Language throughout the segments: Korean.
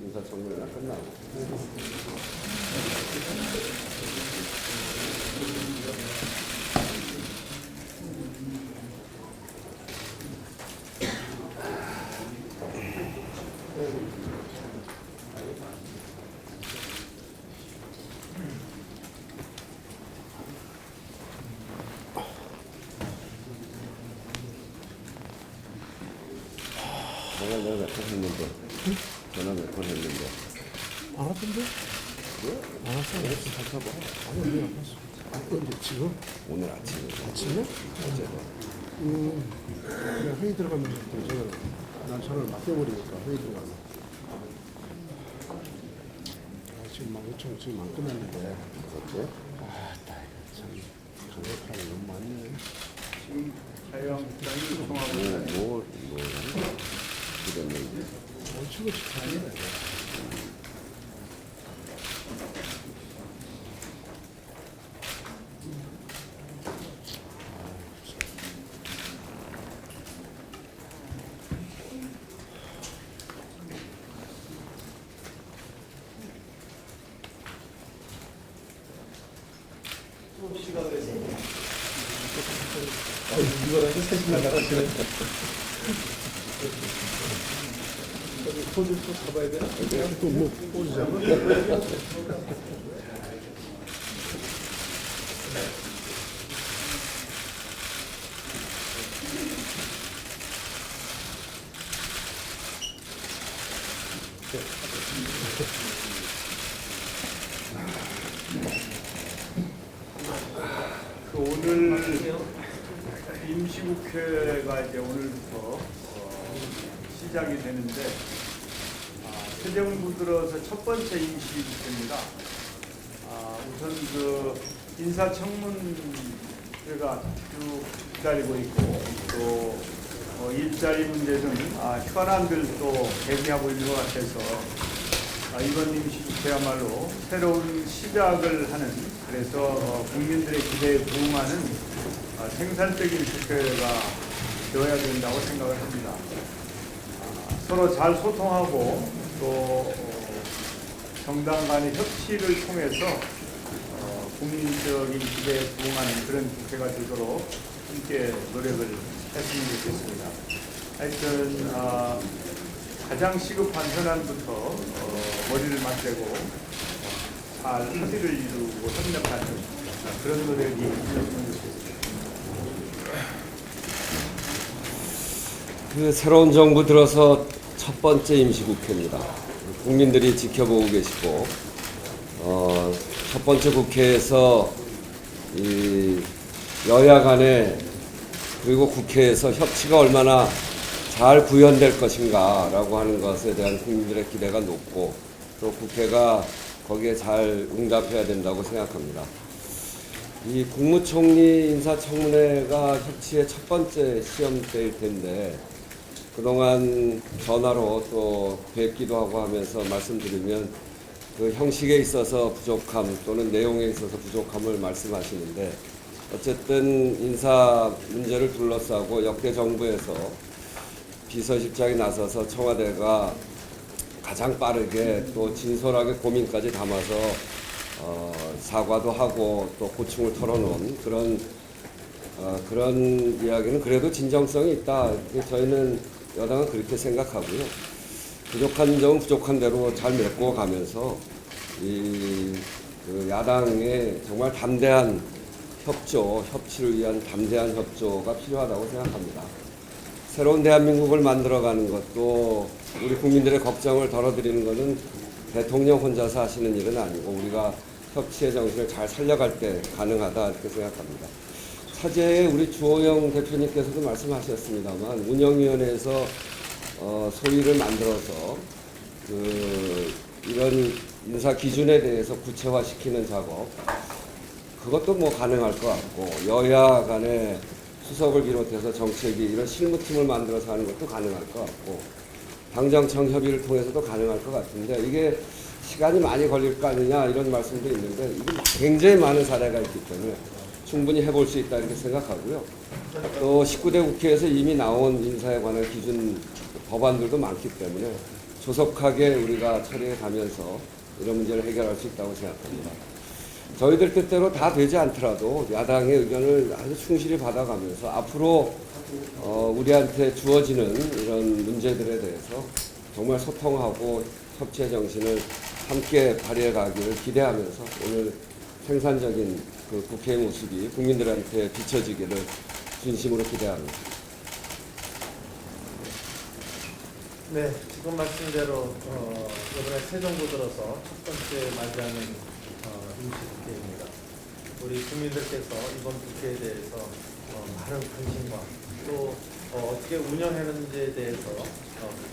인사청문회가 끝나고. 내가 몇 번 했는데, 전화 몇 번 했는데. 안 왔던데? 왜? 안 왔어. 내가 좀 살펴봐. 아니, 왜 안 왔어? 언제, 지금? 오늘 아침에. 아침에? 어제도. 그냥 회의 들어가면 또 저는, 난 저를 맡겨버리니까 회의 들어가면. 지금 막 요청 지금 안 끝났는데. 그렇지? 참, 강력하게 너무 많네. 지금 자유한국당이 요청하고 뭐, 그랬는지. 치고치 다니네. 이거라도 사진 나가시네. 포즈 또 잡아야 돼? 또뭐 꼬지 잡아? 오늘 임시국회가 이제 오늘부터 시작이 되는데 새 정부 들어서 첫 번째 임시국회입니다. 우선 그 인사청문회가 쭉 기다리고 있고 또 일자리 문제 등 현안들 또 대기하고 있는 것 같아서 이번 임시국회야말로 새로운 시작을 하는, 그래서 국민들의 기대에 부응하는 생산적인 국회가 되어야 된다고 생각을 합니다. 서로 잘 소통하고 또 정당 간의 협치를 통해서 국민적인 기대에 부응하는 그런 국회가 되도록 함께 노력을 했으면 좋겠습니다. 하여튼 가장 시급한 현안부터 머리를 맞대고 잘 합의를 이루고 협력하는 그런 노력이 있었으면 좋겠습니다. 그 새로운 정부 들어서 첫 번째 임시국회입니다. 국민들이 지켜보고 계시고, 첫 번째 국회에서 이 여야 간에 그리고 국회에서 협치가 얼마나 잘 구현될 것인가라고 하는 것에 대한 국민들의 기대가 높고, 또 국회가 거기에 잘 응답해야 된다고 생각합니다. 이 국무총리 인사청문회가 협치의 첫 번째 시험대일 텐데, 그동안 전화로 또 뵙기도 하고 하면서 말씀드리면 그 형식에 있어서 부족함 또는 내용에 있어서 부족함을 말씀하시는데, 어쨌든 인사 문제를 둘러싸고 역대 정부에서 비서실장이 나서서 청와대가 가장 빠르게 또 진솔하게 고민까지 담아서 사과도 하고 또 고충을 털어놓은 그런 이야기는 그래도 진정성이 있다. 저희는 여당은 그렇게 생각하고요. 부족한 점은 부족한 대로 잘 메꿔가면서 그 야당의 정말 담대한 협치를 위한 담대한 협조가 필요하다고 생각합니다. 새로운 대한민국을 만들어가는 것도 우리 국민들의 걱정을 덜어드리는 것은 대통령 혼자서 하시는 일은 아니고 우리가 협치의 정신을 잘 살려갈 때 가능하다 이렇게 생각합니다. 차제에 우리 주호영 대표님께서도 말씀하셨습니다만 운영위원회에서 소위를 만들어서 이런 인사 기준에 대해서 구체화시키는 작업, 그것도 뭐 가능할 것 같고, 여야 간에 수석을 비롯해서 정책위 이런 실무팀을 만들어서 하는 것도 가능할 것 같고, 당정청 협의를 통해서도 가능할 것 같은데, 이게 시간이 많이 걸릴 거 아니냐 이런 말씀도 있는데, 이게 굉장히 많은 사례가 있기 때문에 충분히 해볼 수 있다 이렇게 생각하고요. 또 19대 국회에서 이미 나온 인사에 관한 기준 법안들도 많기 때문에 조속하게 우리가 처리해 가면서 이런 문제를 해결할 수 있다고 생각합니다. 저희들 뜻대로 다 되지 않더라도 야당의 의견을 아주 충실히 받아가면서 앞으로 우리한테 주어지는 이런 문제들에 대해서 정말 소통하고 협치의 정신을 함께 발휘해 가기를 기대하면서 오늘 생산적인 그 국회의 모습이 국민들한테 비춰지기를 진심으로 기대합니다. 네, 지금 말씀대로 이번에 새 정부 들어서 첫 번째 맞이하는 임시국회입니다. 우리 국민들께서 이번 국회에 대해서 많은 관심과 또 어떻게 운영하는지에 대해서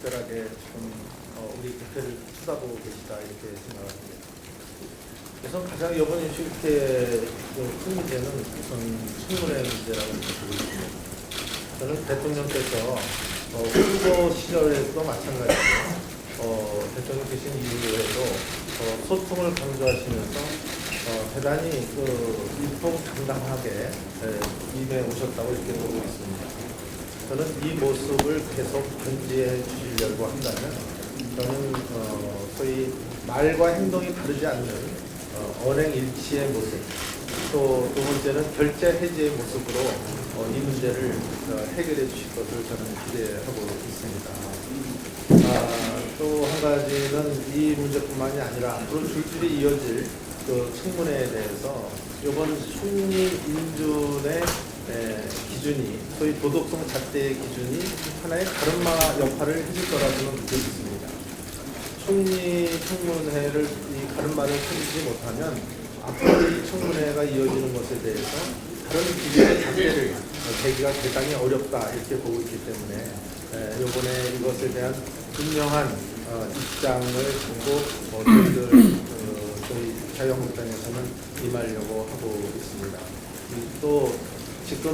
특별하게 지금 우리 국회를 쳐다보고 계시다 이렇게 생각합니다. 그래서 가장 이번 임시국회의 큰 문제는 우선 청문회 문제라고 보고 있습니다. 저는 대통령께서 후보 시절에도 마찬가지로 대통령 계신 이후에도 소통을 강조하시면서 대단히 일통당당하게 임해 오셨다고 이렇게 보고 있습니다. 저는 이 모습을 계속 견지해 주시려고 한다면 저는 소위 말과 행동이 다르지 않는 언행일치의 모습, 또 두 번째는 결제 해지의 모습으로 이 문제를 해결해 주실 것을 저는 기대하고 있습니다. 또 한 가지는 이 문제뿐만이 아니라 앞으로 줄줄이 이어질 그 청문회에 대해서 이번 총리 인준의 기준이 소위 도덕성 잣대의 기준이 하나의 가름마 역할을 해줄 거라고는 믿습니다. 총리 청문회를 이 가름마를 쳐주지 못하면 앞으로 이 청문회가 이어지는 것에 대해서 다른 기준의 잣대를 대기가 대단히 어렵다 이렇게 보고 있기 때문에 이번에 이것에 대한 분명한 입장을 보고 저희들 저희 자유한국당에서는 임하려고 하고 있습니다. 또 지금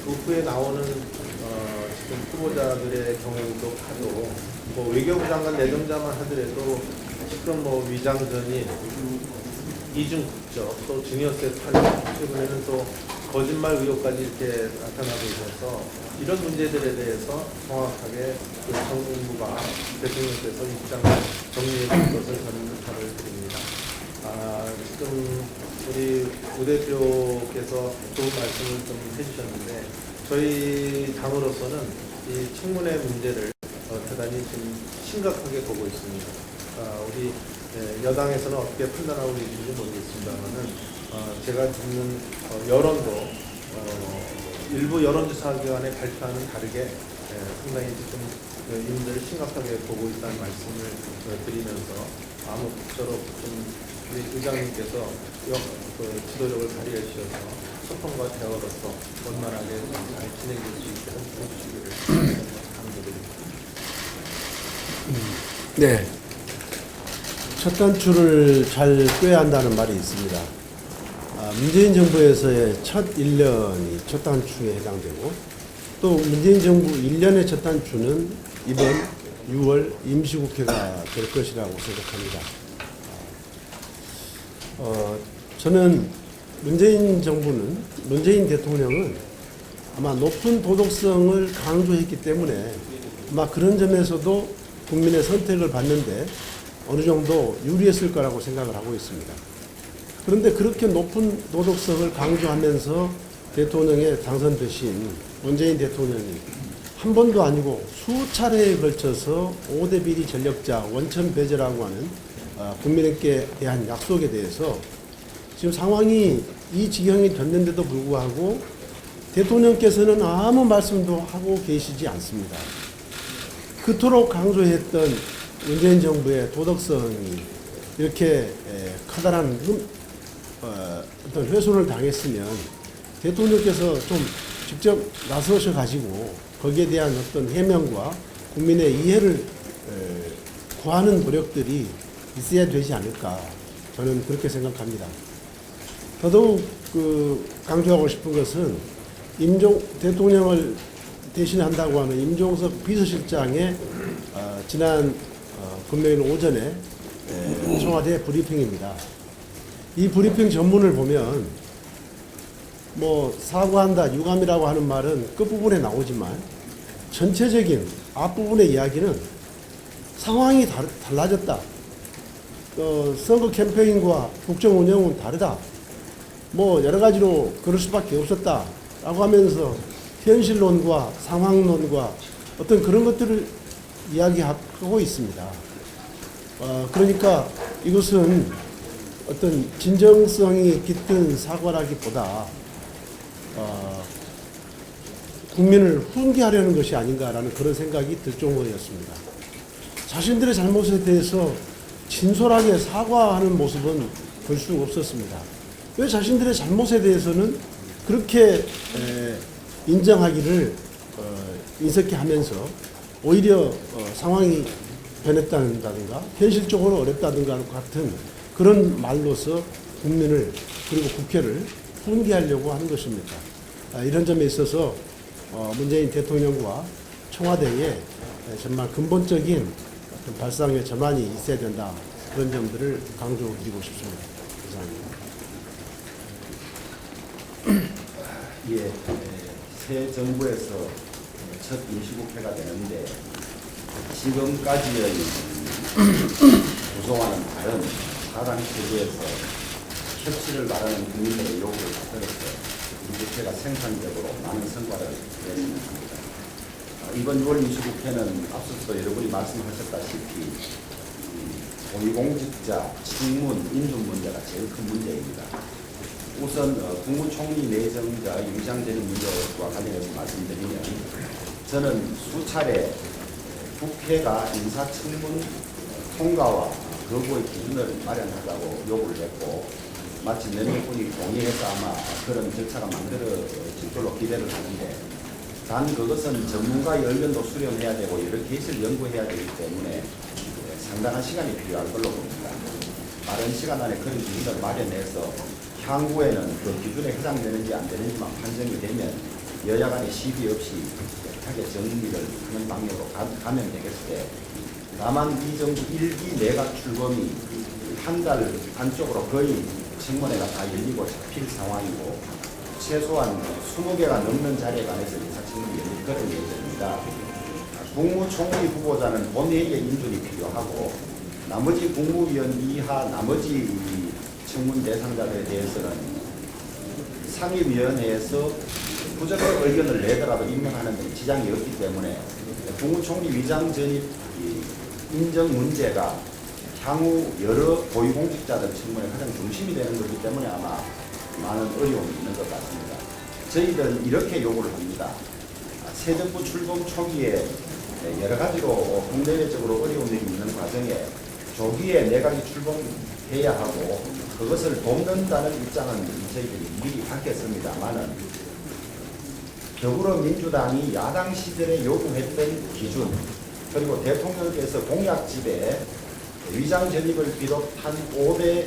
그 후에 나오는 지금 후보자들의 경우도 봐도 뭐 외교부 장관 내정자만 하더라도 지금 뭐 위장전이 이중국적 또 증여세 탈루 최근에는 또 거짓말 의혹까지 이렇게 나타나고 있어서 이런 문제들에 대해서 정확하게 그 정부가 대통령께서 입장을 정리해 줄 것을 저는 부탁을 드립니다. 지금 우리 우 대표께서 좋은 말씀을 좀 해주셨는데 저희 당으로서는 이 청문회 문제를 대단히 좀 심각하게 보고 있습니다. 우리 여당에서는 어떻게 판단하고 계신지 모르겠습니다만은 제가 듣는 여론도 일부 여론조사기관의 발표와는 다르게 상당히 지금 이민들을 심각하게 보고 있다는 말씀을 드리면서 아무쪼록 좀 우리 의장님께서 지도력을 발휘해 주셔서 소통과 대화로서 원만하게 잘 진행될 수 있도록 해주시기를 강조드립니다. 네. 첫 단추를 잘 꿰야 한다는 말이 있습니다. 문재인 정부에서의 첫 1년이 첫 단추에 해당되고 또 문재인 정부 1년의 첫 단추는 이번 6월 임시국회가 될 것이라고 생각합니다. 저는 문재인 대통령은 아마 높은 도덕성을 강조했기 때문에 아마 그런 점에서도 국민의 선택을 받는데 어느 정도 유리했을 거라고 생각을 하고 있습니다. 그런데 그렇게 높은 도덕성을 강조하면서 대통령에 당선되신 문재인 대통령이 한 번도 아니고 수차례에 걸쳐서 5대 비리 전력자 원천 배제라고 하는 국민에게 대한 약속에 대해서 지금 상황이 이 지경이 됐는데도 불구하고 대통령께서는 아무 말씀도 하고 계시지 않습니다. 그토록 강조했던 문재인 정부의 도덕성이 이렇게 커다란 어떤 훼손을 당했으면 대통령께서 좀 직접 나서셔 가지고 거기에 대한 어떤 해명과 국민의 이해를 구하는 노력들이 있어야 되지 않을까 저는 그렇게 생각합니다. 더더욱 강조하고 싶은 것은 대통령을 대신한다고 하는 임종석 비서실장의 지난 금요일 오전에 청와대 브리핑입니다. 이 브리핑 전문을 보면 뭐 사과한다, 유감이라고 하는 말은 끝부분에 나오지만 전체적인 앞부분의 이야기는 상황이 달라졌다. 선거 캠페인과 국정 운영은 다르다. 뭐 여러 가지로 그럴 수밖에 없었다. 라고 하면서 현실론과 상황론과 어떤 그런 것들을 이야기하고 있습니다. 그러니까 이것은 어떤 진정성이 깃든 사과라기보다 국민을 훈계하려는 것이 아닌가라는 그런 생각이 들 정도였습니다. 자신들의 잘못에 대해서 진솔하게 사과하는 모습은 볼 수 없었습니다. 왜 자신들의 잘못에 대해서는 그렇게 인정하기를 인색해 하면서 오히려 상황이 변했다든가 현실적으로 어렵다든가 같은 그런 말로서 국민을 그리고 국회를 훈계하려고 하는 것입니까? 이런 점에 있어서 문재인 대통령과 청와대에 정말 근본적인 어떤 발상의 전환이 있어야 된다. 그런 점들을 강조드리고 싶습니다. 감사합니다. 예, 새 정부에서 첫 임시국회가 되는데 지금까지의 구성와는 다른 사당 체제에서 협치를 바라는 국민들의 요구를 받들어서 우리 국회가 생산적으로 많은 성과를 냈으면 합니다. 이번 6월 임시국회는 앞서서도 여러분이 말씀하셨다시피 고위공직자, 직문, 인준 문제가 제일 큰 문제입니다. 우선 국무총리 내정자 위장전입 문제와 관련해서 말씀드리면 저는 수차례 국회가 인사청문 통과와 거부의 기준을 마련하자고 요구를 했고 마치 몇몇 분이 동의해서 아마 그런 절차가 만들어질 걸로 기대를 하는데 단 그것은 전문가의 의견도 수렴해야 되고 여러 케이스를 연구해야 되기 때문에 상당한 시간이 필요할 걸로 봅니다. 빠른 시간 안에 그런 기준을 마련해서 향후에는 그 기준에 해당되는지 안 되는지만 판정이 되면 여야 간의 시비 없이 깨끗하게 정리를 하는 방향으로 가면 되겠는데 다만 이 정부 1기 내각 출범이 한 달 안쪽으로 거의 청문회가 다 열리고 잡힐 상황이고 최소한 20개가 넘는 자리에 관해서 인사청문이 열릴 그런 예정입니다. 국무총리 후보자는 본회의의 인준이 필요하고 나머지 국무위원 이하 나머지 청문 대상자들에 대해서는 상임위원회에서 부적격 의견을 내더라도 임명하는 데 지장이 없기 때문에 국무총리 위장 전입 인정 문제가 향후 여러 고위공직자들 청문의 가장 중심이 되는 것이기 때문에 아마 많은 어려움이 있는 것 같습니다. 저희들은 이렇게 요구를 합니다. 새 정부 출범 초기에 여러 가지로 국내외적으로 어려움이 있는 과정에 조기에 내각이 출범해야 하고 그것을 돕는다는 입장은 저희들이 미리 밝혔습니다만은 더불어민주당이 야당 시절에 요구했던 기준 그리고 대통령께서 공약집에 위장 전입을 비롯한 5대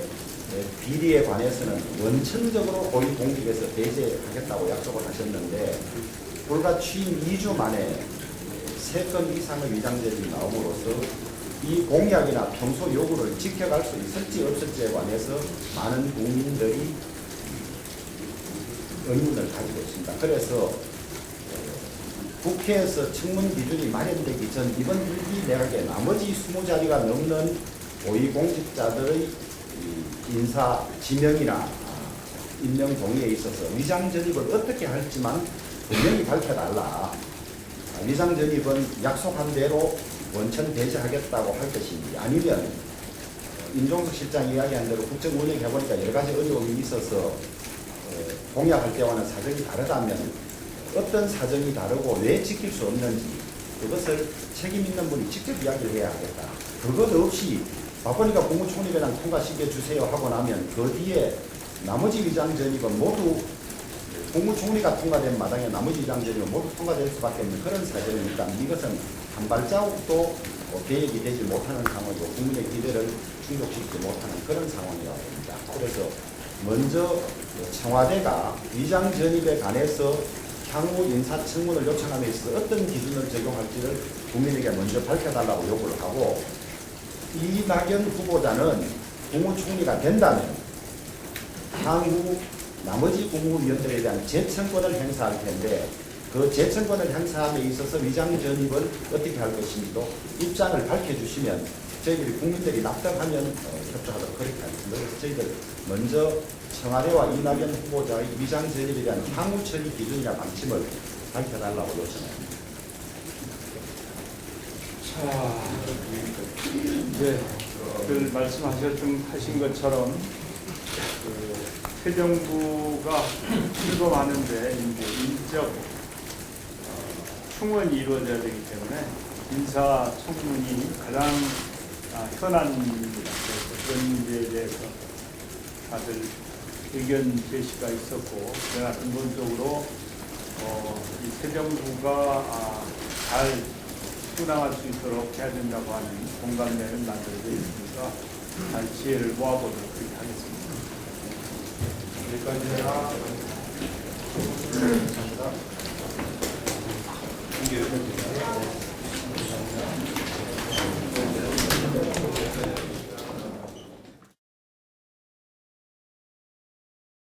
비리에 관해서는 원천적으로 고위공직에서 배제하겠다고 약속을 하셨는데 불과 취임 2주 만에 3건 이상의 위장 전입이 나옴으로써 이 공약이나 평소 요구를 지켜갈 수 있을지 없을지에 관해서 많은 국민들이 의문을 가지고 있습니다. 그래서 국회에서 청문 기준이 마련되기 전 이번 1기 내각의 나머지 20자리가 넘는 고위공직자들의 인사 지명이나 임명 동의에 있어서 위장 전입을 어떻게 할지만 분명히 밝혀달라. 위장 전입은 약속한 대로 원천 배제하겠다고 할 것인지 아니면 임종석 실장 이야기한 대로 국정 운영해보니까 여러 가지 어려움이 있어서 공약할 때와는 사정이 다르다면 어떤 사정이 다르고 왜 지킬 수 없는지 그것을 책임 있는 분이 직접 이야기를 해야 하겠다. 그것 없이 바쁘니까 국무총리배당 통과시켜주세요 하고 나면 그 뒤에 나머지 위장 전입은 모두 국무총리가 통과된 마당에 나머지 위장 전입은 모두 통과될 수밖에 없는 그런 사정이니까 이것은 한 발자국도 계획이 되지 못하는 상황이고 국민의 기대를 충족시키지 못하는 그런 상황이라고 봅니다. 그래서 먼저 청와대가 위장 전입에 관해서 향후 인사청문을 요청함에 있어서 어떤 기준을 적용할지를 국민에게 먼저 밝혀달라고 요구를 하고 이낙연 후보자는 국무총리가 된다면 향후 나머지 국무위원들에 대한 재청권을 행사할 텐데 그 재청권을 행사함에 있어서 위장 전입을 어떻게 할 것인지도 입장을 밝혀주시면 저희들이 국민들이 납득하면 협조하도록 그렇게 하겠습니다. 그래서 저희들 먼저 청와대와 이낙연 후보자의 위장 전입에 대한 향후 처리 기준이나 방침을 밝혀달라고 요청합니다. 자, 이제 그 말씀하신 것처럼 그 새 정부가 출범하는데 이제 인적 충원이 이루어져야 되기 때문에 인사청문이 가장 현안 일입니다. 그래서 그런 문제에 대해서 다들 의견 제시가 있었고, 그러나 근본적으로 이 새 정부가 잘 순항할 수 있도록 해야 된다고 하는 공감대는 만들어져 있으니까 잘 지혜를 모아보도록 그렇게 하겠습니다. 여기까지나 감사합니다.